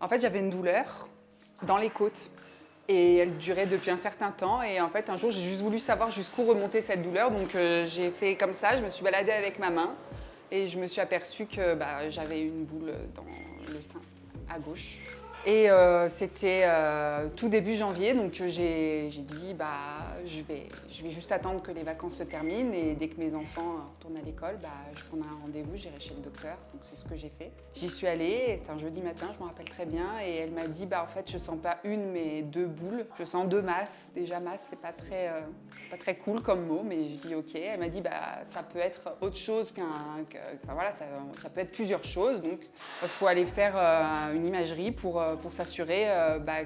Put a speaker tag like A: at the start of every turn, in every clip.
A: En fait, j'avais une douleur dans les côtes et elle durait depuis un certain temps. Et en fait, un jour, j'ai juste voulu savoir jusqu'où remontait cette douleur. Donc, j'ai fait comme ça, je me suis baladée avec ma main et je me suis aperçue que j'avais une boule dans le sein à gauche. Et c'était tout début janvier, donc j'ai dit je vais juste attendre que les vacances se terminent et dès que mes enfants retournent à l'école, je prendrai un rendez-vous, j'irai chez le docteur. Donc c'est ce que j'ai fait. J'y suis allée, et c'était un jeudi matin, je me rappelle très bien, et elle m'a dit en fait je sens pas une mais deux boules, je sens deux masses. Déjà masse c'est pas très cool comme mot, mais je dis ok. Elle m'a dit ça peut être autre chose ça peut être plusieurs choses, donc il faut aller faire une imagerie pour s'assurer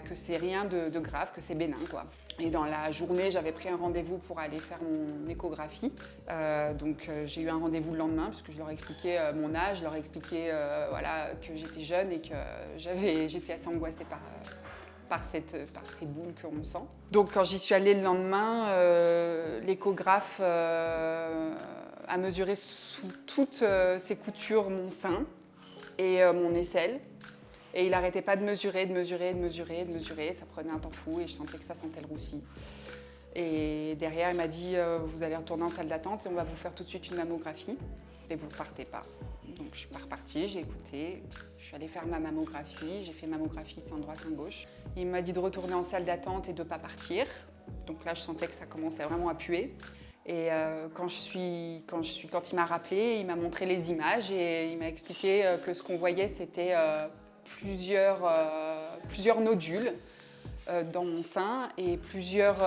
A: que c'est rien de grave, que c'est bénin, quoi. Et dans la journée, j'avais pris un rendez-vous pour aller faire mon échographie. J'ai eu un rendez-vous le lendemain, puisque je leur ai expliqué mon âge, je leur ai expliqué que j'étais jeune et que j'étais assez angoissée par ces boules qu'on sent. Donc quand j'y suis allée le lendemain, l'échographe a mesuré sous toutes ses coutures mon sein et mon aisselle. Et il n'arrêtait pas de mesurer. Ça prenait un temps fou et je sentais que ça sentait le roussi. Et derrière, il m'a dit vous allez retourner en salle d'attente et on va vous faire tout de suite une mammographie. Et vous ne partez pas. Donc je suis pas repartie, j'ai écouté. Je suis allée faire ma mammographie. J'ai fait mammographie sein droit, sein gauche. Il m'a dit de retourner en salle d'attente et de ne pas partir. Donc là, je sentais que ça commençait vraiment à puer. Et quand il m'a rappelé, il m'a montré les images et il m'a expliqué que ce qu'on voyait, c'était plusieurs nodules dans mon sein et plusieurs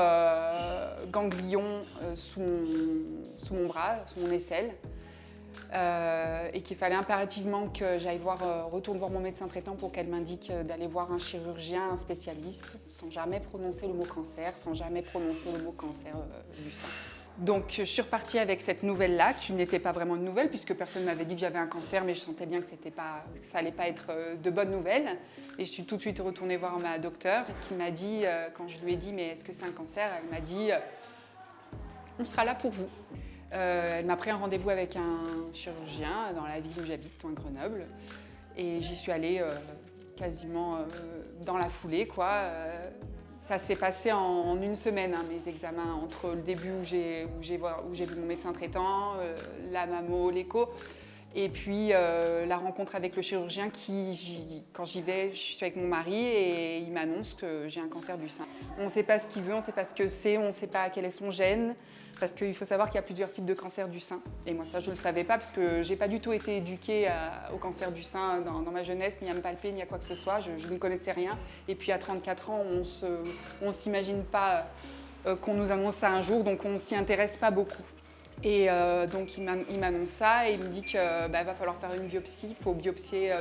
A: ganglions sous mon bras, sous mon aisselle. Et qu'il fallait impérativement que j'aille retourne voir mon médecin traitant pour qu'elle m'indique d'aller voir un chirurgien, un spécialiste, sans jamais prononcer le mot cancer, sans jamais prononcer le mot cancer du sein. Donc je suis repartie avec cette nouvelle-là, qui n'était pas vraiment une nouvelle, puisque personne ne m'avait dit que j'avais un cancer, mais je sentais bien que ça n'allait pas être de bonnes nouvelles. Et je suis tout de suite retournée voir ma docteure, qui m'a dit, quand je lui ai dit « mais est-ce que c'est un cancer ?» Elle m'a dit « on sera là pour vous ». Elle m'a pris un rendez-vous avec un chirurgien dans la ville où j'habite, à Grenoble. Et j'y suis allée quasiment dans la foulée, quoi. Ça s'est passé en une semaine, mes examens, entre le début où j'ai vu mon médecin traitant, la mammo, l'écho, et puis la rencontre avec le chirurgien quand j'y vais, je suis avec mon mari et il m'annonce que j'ai un cancer du sein. On ne sait pas ce qu'il veut, on ne sait pas ce que c'est, on ne sait pas quel est son gène, parce qu'il faut savoir qu'il y a plusieurs types de cancer du sein. Et moi ça je ne le savais pas parce que je n'ai pas du tout été éduquée au cancer du sein dans ma jeunesse, ni à me palper, ni à quoi que ce soit, je ne connaissais rien. Et puis à 34 ans, on ne s'imagine pas qu'on nous annonce ça un jour, donc on ne s'y intéresse pas beaucoup. Et donc il m'annonce ça et il me dit qu'il va falloir faire une biopsie, il faut biopsier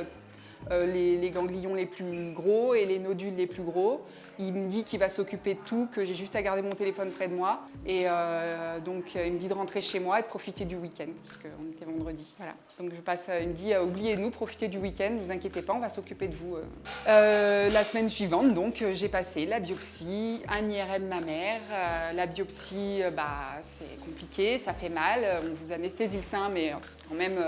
A: les ganglions les plus gros et les nodules les plus gros. Il me dit qu'il va s'occuper de tout, que j'ai juste à garder mon téléphone près de moi. Et donc il me dit de rentrer chez moi et de profiter du week-end, parce qu'on était vendredi. Voilà. Donc il me dit oubliez-nous, profitez du week-end, ne vous inquiétez pas, on va s'occuper de vous. La semaine suivante, donc j'ai passé la biopsie, un IRM mammaire. La biopsie, c'est compliqué, ça fait mal, on vous anesthésie le sein, mais quand même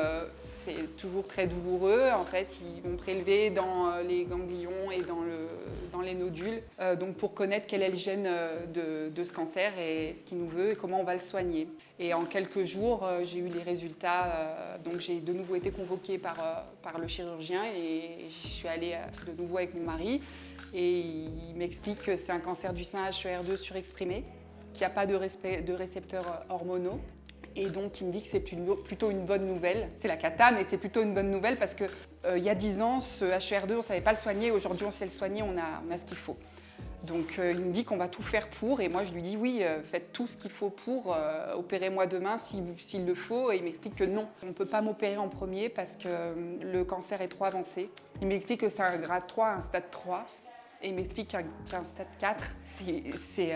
A: c'est toujours très douloureux. En fait, ils vont prélever dans les ganglions et dans les nodules, donc pour connaître quel est le gène de ce cancer et ce qu'il nous veut et comment on va le soigner. Et en quelques jours, j'ai eu les résultats. Donc j'ai de nouveau été convoquée par le chirurgien et j'y suis allée de nouveau avec mon mari. Et il m'explique que c'est un cancer du sein HER2 surexprimé, qu'il n'y a pas de récepteurs hormonaux. Et donc, il me dit que c'est plutôt une bonne nouvelle. C'est la cata, mais c'est plutôt une bonne nouvelle parce qu'il y a 10 ans, ce HER2, on ne savait pas le soigner. Aujourd'hui, on sait le soigner, on a ce qu'il faut. Donc, il me dit qu'on va tout faire pour. Et moi, je lui dis oui, faites tout ce qu'il faut pour. Opérez-moi demain s'il le faut. Et il m'explique que non, on ne peut pas m'opérer en premier parce que le cancer est trop avancé. Il m'explique que c'est un grade 3, un stade 3. Et il m'explique qu'un stade 4, c'est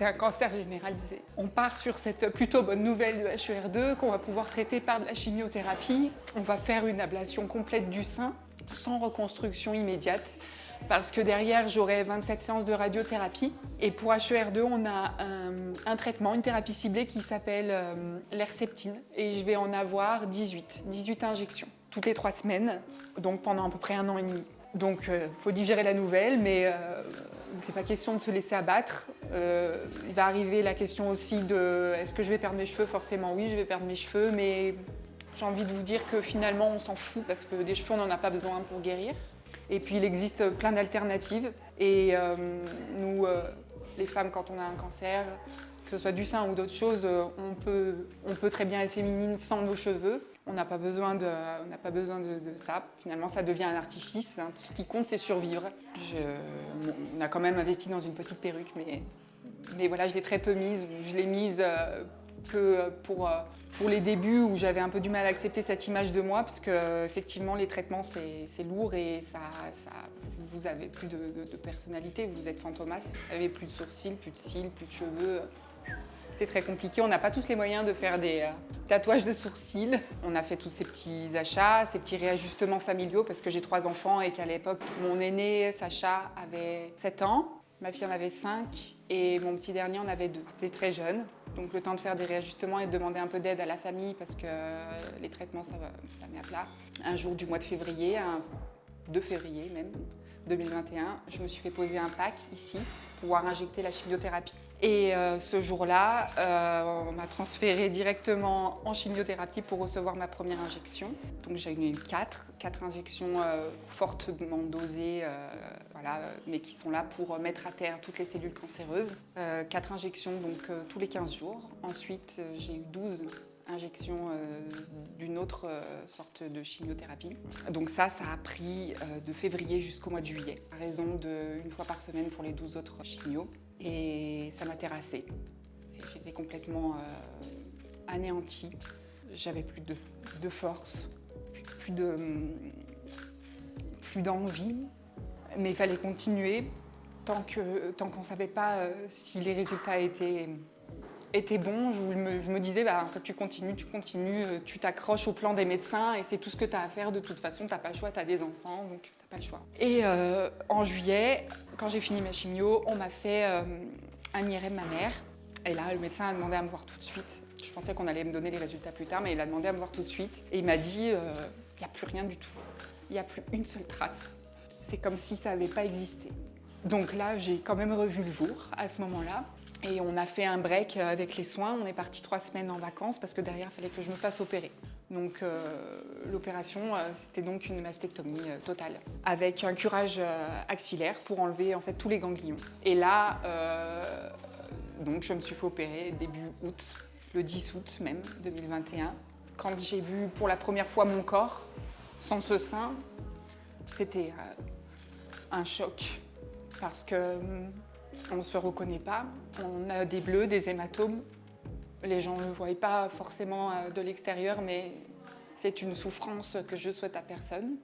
A: un cancer généralisé. On part sur cette plutôt bonne nouvelle de HER2 qu'on va pouvoir traiter par de la chimiothérapie. On va faire une ablation complète du sein, sans reconstruction immédiate, parce que derrière, j'aurai 27 séances de radiothérapie. Et pour HER2, on a un traitement, une thérapie ciblée qui s'appelle l'Herceptine. Et je vais en avoir 18 injections, toutes les 3 semaines, donc pendant à peu près 1 an et demi. Donc, faut digérer la nouvelle, mais c'est pas question de se laisser abattre. Il va arriver la question aussi de est-ce que je vais perdre mes cheveux? Forcément, oui, je vais perdre mes cheveux, mais j'ai envie de vous dire que finalement, on s'en fout parce que des cheveux, on n'en a pas besoin pour guérir. Et puis, il existe plein d'alternatives. Et nous, les femmes, quand on a un cancer, que ce soit du sein ou d'autres choses, on peut très bien être féminine sans nos cheveux. On n'a pas besoin de ça. Finalement, ça devient un artifice. Tout ce qui compte, c'est survivre. On a quand même investi dans une petite perruque, mais voilà, je l'ai très peu mise. Je l'ai mise que pour les débuts où j'avais un peu du mal à accepter cette image de moi, parce que effectivement, les traitements, c'est lourd et vous avez plus de personnalité, vous êtes fantomas. Vous n'avez plus de sourcils, plus de cils, plus de cheveux. C'est très compliqué, on n'a pas tous les moyens de faire des tatouages de sourcils. On a fait tous ces petits achats, ces petits réajustements familiaux parce que j'ai 3 enfants et qu'à l'époque, mon aîné, Sacha, avait 7 ans, ma fille en avait 5 et mon petit dernier en avait 2. C'était très jeune, donc le temps de faire des réajustements et de demander un peu d'aide à la famille parce que les traitements, ça met à plat. Un jour du mois de février, 2 février même, 2021, je me suis fait poser un pack ici pour pouvoir injecter la chimiothérapie. Et ce jour-là, on m'a transférée directement en chimiothérapie pour recevoir ma première injection. Donc j'ai eu 4 injections fortement dosées, voilà, mais qui sont là pour mettre à terre toutes les cellules cancéreuses. 4 injections donc tous les 15 jours. Ensuite, j'ai eu 12 injection d'une autre sorte de chimiothérapie. Donc ça a pris de février jusqu'au mois de juillet, à raison d'une fois par semaine pour les 12 autres chimios. Et ça m'a terrassée. J'étais complètement anéantie. J'avais plus de force, plus d'envie, mais il fallait continuer tant qu'on ne savait pas si les résultats étaient bons. Je me disais, en fait, tu continues, tu t'accroches au plan des médecins et c'est tout ce que tu as à faire. De toute façon, tu n'as pas le choix, tu as des enfants, donc tu n'as pas le choix. Et en juillet, quand j'ai fini ma chimio, on m'a fait un IRM mammaire. Et là, le médecin a demandé à me voir tout de suite. Je pensais qu'on allait me donner les résultats plus tard, mais il a demandé à me voir tout de suite. Et il m'a dit, il n'y a plus rien du tout. Il n'y a plus une seule trace. C'est comme si ça n'avait pas existé. Donc là, j'ai quand même revu le jour à ce moment-là. Et on a fait un break avec les soins. On est parti 3 semaines en vacances parce que derrière, il fallait que je me fasse opérer. Donc l'opération, c'était donc une mastectomie totale avec un curage axillaire pour enlever en fait tous les ganglions. Et là, donc je me suis fait opérer début août, le 10 août même 2021. Quand j'ai vu pour la première fois mon corps sans ce sein, c'était un choc parce que on ne se reconnaît pas, on a des bleus, des hématomes. Les gens ne le voient pas forcément de l'extérieur, mais c'est une souffrance que je souhaite à personne.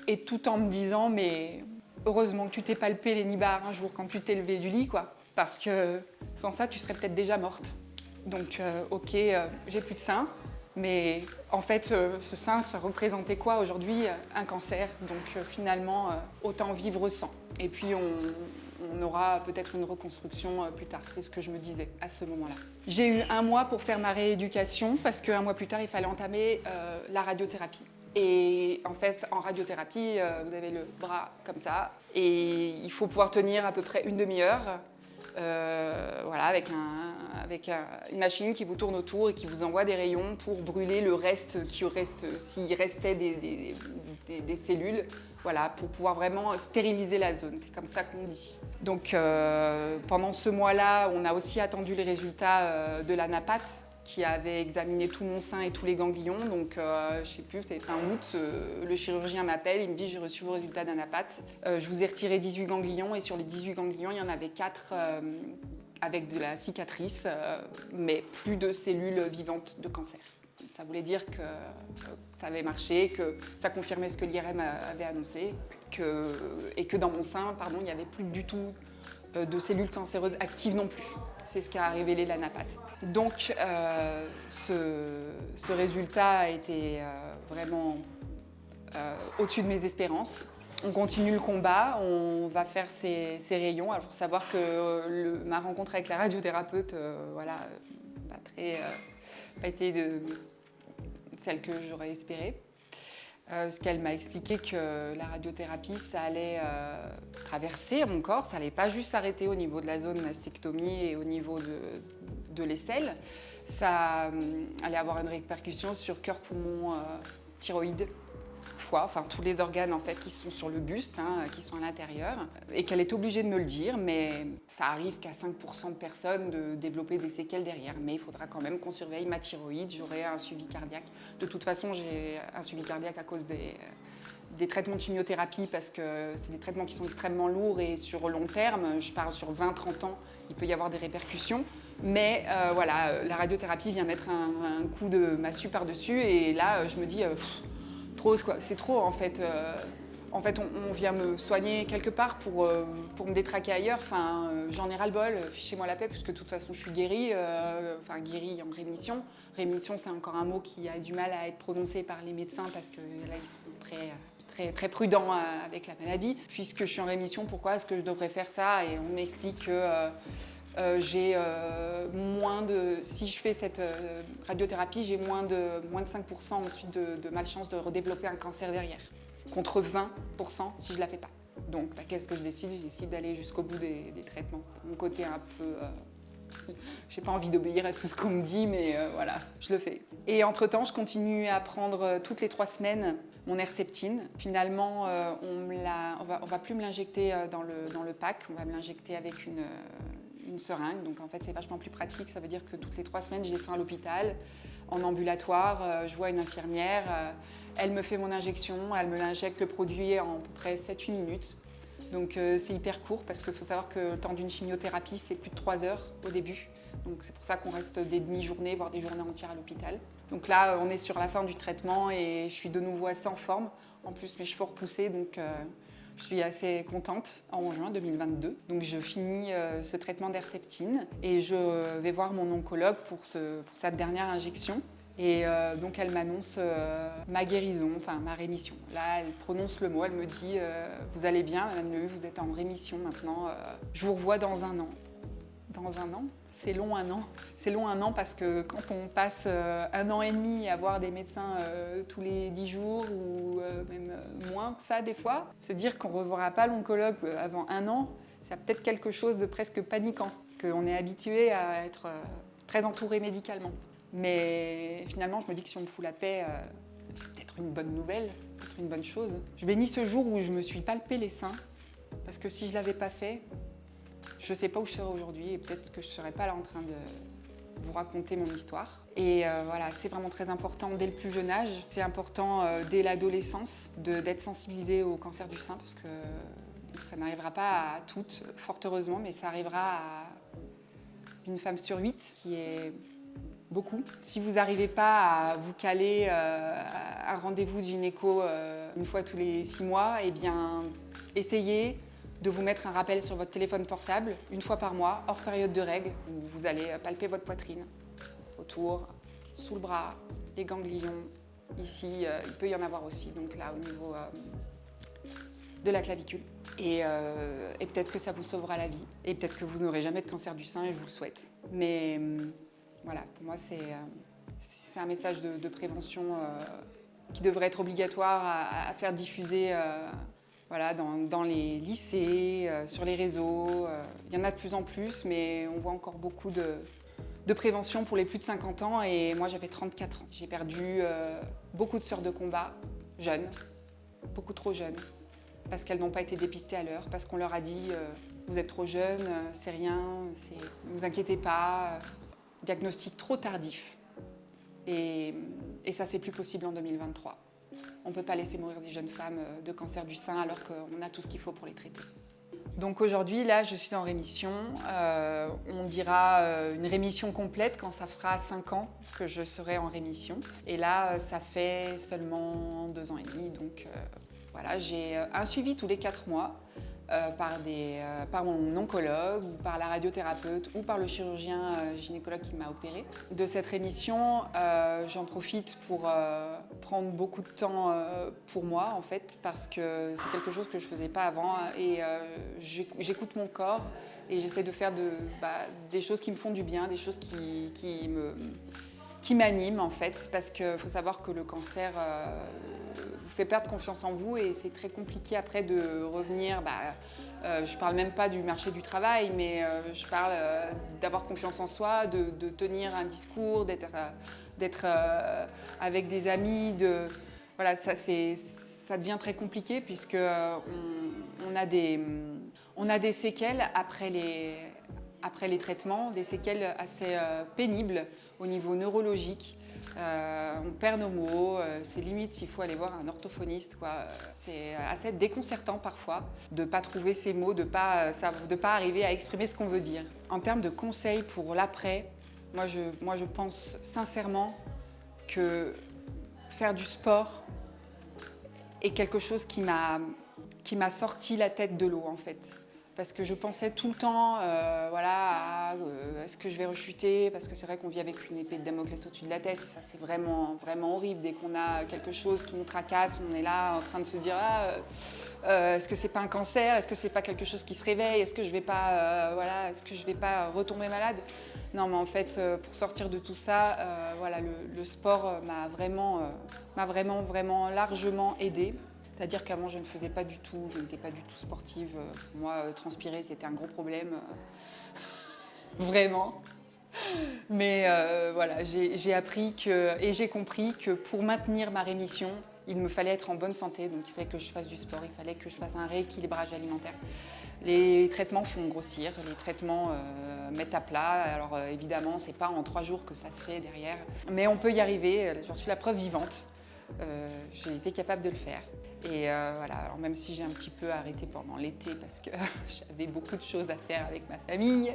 A: Et tout en me disant, mais heureusement que tu t'es palpé les nibards un jour quand tu t'es levée du lit, quoi. Parce que sans ça, tu serais peut-être déjà morte. Donc, ok, j'ai plus de sein, mais en fait, ce sein, ça représentait quoi aujourd'hui? Un cancer. Donc finalement, autant vivre sans. Et puis on aura peut-être une reconstruction plus tard, c'est ce que je me disais à ce moment-là. J'ai eu 1 mois pour faire ma rééducation parce qu'1 mois plus tard, il fallait entamer la radiothérapie. Et en fait, en radiothérapie, vous avez le bras comme ça et il faut pouvoir tenir à peu près une demi-heure. Voilà, avec une machine qui vous tourne autour et qui vous envoie des rayons pour brûler le reste s'il restait des cellules, voilà, pour pouvoir vraiment stériliser la zone. C'est comme ça qu'on dit. Donc pendant ce mois-là, on a aussi attendu les résultats de la napate qui avait examiné tout mon sein et tous les ganglions. Donc, je ne sais plus, c'était fin août, le chirurgien m'appelle, il me dit « j'ai reçu vos résultats d'anapathe. Je vous ai retiré 18 ganglions et sur les 18 ganglions, il y en avait 4 avec de la cicatrice, mais plus de cellules vivantes de cancer. » Ça voulait dire que ça avait marché, que ça confirmait ce que l'IRM avait annoncé, et que dans mon sein, il n'y avait plus du tout de cellules cancéreuses actives non plus. C'est ce qu'a révélé la napate. Donc ce résultat a été vraiment au-dessus de mes espérances. On continue le combat, on va faire ces rayons. Alors, il faut savoir que ma rencontre avec la radiothérapeute, voilà, pas été celle que j'aurais espérée. Ce qu'elle m'a expliqué que la radiothérapie, ça allait traverser mon corps, ça allait pas juste s'arrêter au niveau de la zone mastectomie et au niveau de l'aisselle. Ça allait avoir une répercussion sur cœur, poumon, thyroïde, foie, enfin tous les organes en fait qui sont sur le buste, qui sont à l'intérieur, et qu'elle est obligée de me le dire, mais ça arrive qu'à 5% de personnes de développer des séquelles derrière. Mais il faudra quand même qu'on surveille ma thyroïde, j'aurai un suivi cardiaque. De toute façon, j'ai un suivi cardiaque à cause des traitements de chimiothérapie parce que c'est des traitements qui sont extrêmement lourds et sur long terme, je parle sur 20-30 ans, il peut y avoir des répercussions. Mais voilà, la radiothérapie vient mettre un coup de massue par-dessus et là, je me dis... c'est trop en fait. En fait, on vient me soigner quelque part pour me détraquer ailleurs. Enfin, j'en ai ras-le-bol, fichez-moi la paix, puisque de toute façon, je suis guérie. Enfin, guérie en rémission. Rémission, c'est encore un mot qui a du mal à être prononcé par les médecins parce que là, ils sont très prudents avec la maladie. Puisque je suis en rémission, pourquoi est-ce que je devrais faire ça? Et on m'explique que j'ai moins de... Si je fais cette radiothérapie, j'ai moins de 5% ensuite de malchance de redévelopper un cancer derrière, contre 20% si je ne la fais pas. Donc qu'est-ce que je décide? Je décide d'aller jusqu'au bout des traitements. C'est mon côté un peu... j'ai pas envie d'obéir à tout ce qu'on me dit, mais voilà, je le fais. Et entre-temps, je continue à prendre toutes les 3 semaines mon Herceptine. Finalement, on va plus me l'injecter dans le pack, on va me l'injecter avec une seringue, donc en fait c'est vachement plus pratique, ça veut dire que toutes les 3 semaines je descends à l'hôpital, en ambulatoire, je vois une infirmière, elle me fait mon injection, elle me l'injecte le produit en à peu près 7-8 minutes. Donc c'est hyper court parce qu'il faut savoir que le temps d'une chimiothérapie c'est plus de 3 heures au début, donc c'est pour ça qu'on reste des demi-journées, voire des journées entières à l'hôpital. Donc là on est sur la fin du traitement et je suis de nouveau assez en forme, en plus mes cheveux repoussés, donc je suis assez contente en juin 2022. Donc je finis ce traitement d'Herceptine et je vais voir mon oncologue pour sa dernière injection. Et donc elle m'annonce ma guérison, enfin ma rémission. Là, elle prononce le mot, elle me dit vous allez bien, Madame Lehue, vous êtes en rémission maintenant. Je vous revois dans 1 an. Dans 1 an? C'est long 1 an. C'est long 1 an parce que quand on passe 1 an et demi à voir des médecins tous les 10 jours ou même moins que ça des fois, se dire qu'on ne reverra pas l'oncologue avant 1 an, c'est peut-être quelque chose de presque paniquant. Parce qu'on est habitué à être très entouré médicalement. Mais finalement, je me dis que si on me fout la paix, c'est peut-être une bonne nouvelle, peut-être une bonne chose. Je bénis ce jour où je me suis palpé les seins, parce que si je ne l'avais pas fait, je ne sais pas où je serais aujourd'hui et peut-être que je ne serais pas là en train de vous raconter mon histoire. Et voilà, c'est vraiment très important dès le plus jeune âge. C'est important dès l'adolescence d'être sensibilisé au cancer du sein parce que ça n'arrivera pas à toutes, fort heureusement, mais ça arrivera à une femme sur 8 qui est beaucoup. Si vous n'arrivez pas à vous caler un rendez-vous de gynéco une fois tous les 6 mois, eh bien, essayez de vous mettre un rappel sur votre téléphone portable, 1 fois par mois, hors période de règles, où vous allez palper votre poitrine, autour, sous le bras, les ganglions. Ici, il peut y en avoir aussi, donc là, au niveau de la clavicule. Et peut-être que ça vous sauvera la vie. Et peut-être que vous n'aurez jamais de cancer du sein, et je vous le souhaite. Mais voilà, pour moi, c'est un message de prévention qui devrait être obligatoire à faire diffuser voilà, dans les lycées, sur les réseaux. Il y en a de plus en plus, mais on voit encore beaucoup de prévention pour les plus de 50 ans. Et moi, j'avais 34 ans. J'ai perdu beaucoup de sœurs de combat, jeunes, beaucoup trop jeunes, parce qu'elles n'ont pas été dépistées à l'heure, parce qu'on leur a dit vous êtes trop jeune, c'est rien, ne vous inquiétez pas. Diagnostic trop tardif. Et ça, c'est plus possible en 2023. On ne peut pas laisser mourir des jeunes femmes de cancer du sein alors qu'on a tout ce qu'il faut pour les traiter. Donc aujourd'hui, là, je suis en rémission. On dira une rémission complète quand ça fera 5 ans que je serai en rémission. Et là, ça fait seulement 2 ans et demi. Donc voilà, j'ai un suivi tous les 4 mois. Par mon oncologue ou par la radiothérapeute ou par le chirurgien gynécologue qui m'a opérée. De cette rémission, j'en profite pour prendre beaucoup de temps pour moi en fait parce que c'est quelque chose que je ne faisais pas avant et j'écoute mon corps et j'essaie de faire des choses qui me font du bien, des choses qui m'animent en fait parce qu'il faut savoir que le cancer vous fait perdre confiance en vous et c'est très compliqué après de revenir. Je parle même pas du marché du travail, mais je parle d'avoir confiance en soi, de tenir un discours, d'être avec des amis. Voilà, ça devient très compliqué puisque on a des séquelles après les traitements, des séquelles assez pénibles au niveau neurologique. On perd nos mots, c'est limite s'il faut aller voir un orthophoniste, quoi. C'est assez déconcertant parfois de ne pas trouver ces mots, de pas arriver à exprimer ce qu'on veut dire. En termes de conseils pour l'après, moi je pense sincèrement que faire du sport est quelque chose qui m'a sorti la tête de l'eau en fait. Parce que je pensais tout le temps, est-ce que je vais rechuter? Parce que c'est vrai qu'on vit avec une épée de Damoclès au-dessus de la tête. Et ça, c'est vraiment, vraiment horrible. Dès qu'on a quelque chose qui nous tracasse, on est là en train de se dire, est-ce que c'est pas un cancer? Est-ce que c'est pas quelque chose qui se réveille? Est-ce que je vais pas, est-ce que je vais pas retomber malade? Non, mais en fait, pour sortir de tout ça, le sport m'a vraiment, vraiment largement aidée. C'est-à-dire qu'avant, je n'étais pas du tout sportive. Pour moi, transpirer, c'était un gros problème. Vraiment. Mais j'ai appris et j'ai compris que pour maintenir ma rémission, il me fallait être en bonne santé. Donc, il fallait que je fasse du sport, il fallait que je fasse un rééquilibrage alimentaire. Les traitements font grossir, les traitements mettent à plat. Alors, évidemment, c'est pas en 3 jours que ça se fait derrière. Mais on peut y arriver, j'en suis la preuve vivante. J'ai été capable de le faire. Et alors même si j'ai un petit peu arrêté pendant l'été parce que j'avais beaucoup de choses à faire avec ma famille,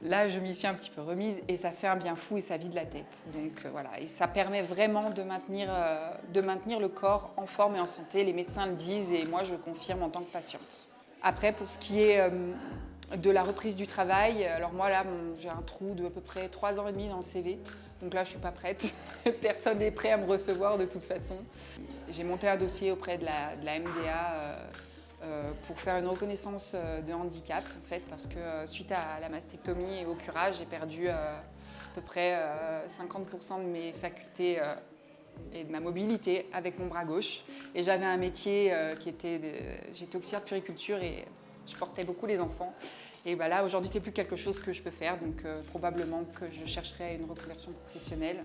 A: là je m'y suis un petit peu remise et ça fait un bien fou et ça vide la tête. Donc et ça permet vraiment de maintenir le corps en forme et en santé. Les médecins le disent et moi je confirme en tant que patiente. Après, pour ce qui est de la reprise du travail, alors moi là j'ai un trou de à peu près 3 ans et demi dans le CV. Donc là, je ne suis pas prête. Personne n'est prêt à me recevoir de toute façon. J'ai monté un dossier auprès de la MDA pour faire une reconnaissance de handicap, en fait, parce que suite à la mastectomie et au curage, j'ai perdu à peu près 50% de mes facultés et de ma mobilité avec mon bras gauche. Et j'avais un métier j'étais auxiliaire de puériculture et je portais beaucoup les enfants. Et là, aujourd'hui, c'est plus quelque chose que je peux faire, donc probablement que je chercherai une reconversion professionnelle.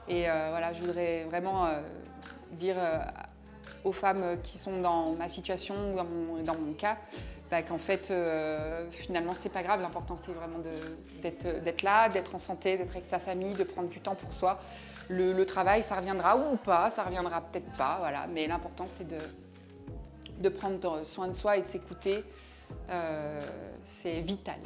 A: Et je voudrais vraiment dire aux femmes qui sont dans ma situation ou dans mon cas, qu'en fait, finalement, c'est pas grave. L'important, c'est vraiment d'être là, d'être en santé, d'être avec sa famille, de prendre du temps pour soi. Le travail, ça reviendra ou pas, ça reviendra peut-être pas, voilà. Mais l'important, c'est de prendre soin de soi et de s'écouter. C'est vital.